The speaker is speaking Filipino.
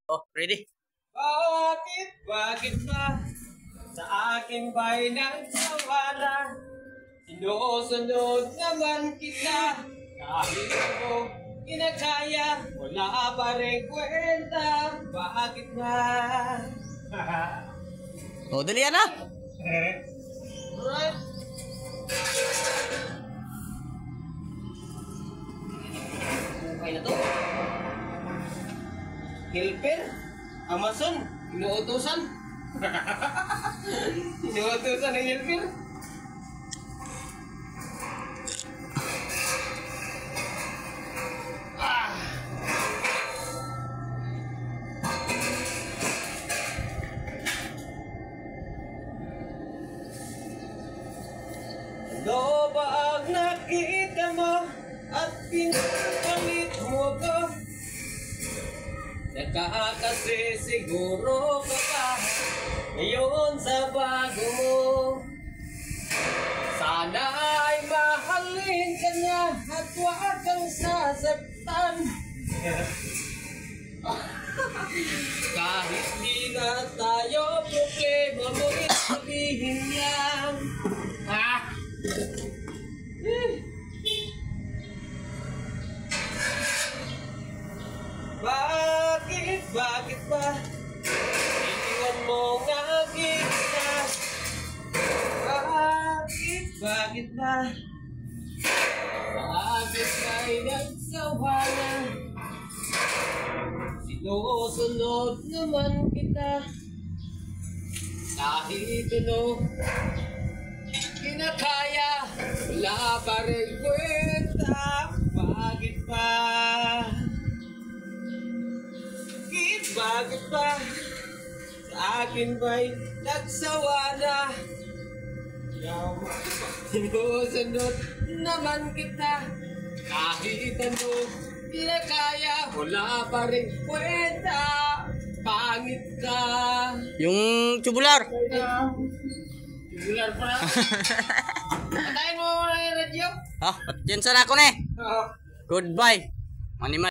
Oh, ready? Bakit ba sa aking ba'y nagsawala? Sinusunod naman kita kahit ako kinakaya, wala pa rin kwenta. Bakit ba? Oh, dali na. Alright. Okay na to. Helper? Amazon? Inuutusan? Inuutusan ng helper? Ano ba ang nakita mo at pinapalit mo ko? Nakakasi siguro ka pa ngayon sa bago mo. Sana ay mahalin ka niya at huwag kang sasaktan. Kahit di na tayo problema mo sabihin yan. Bakit ba iniwan mo nga kita? Bakit ba ay nagsawa na? Sinusunod naman kita kahit ano kinakaya, wala pa rin kwenta. Bakit ba? Bakit ba sa akin ba'y nagsawa na? Sinusunod naman kita kahit ano kinakaya, wala pa rin kwenta. Pangit ka. Yung tubular. Tubular pa na. Patayin mo muna yung radio. Oh, dyan sana ako na. Oo. Goodbye. Maniman.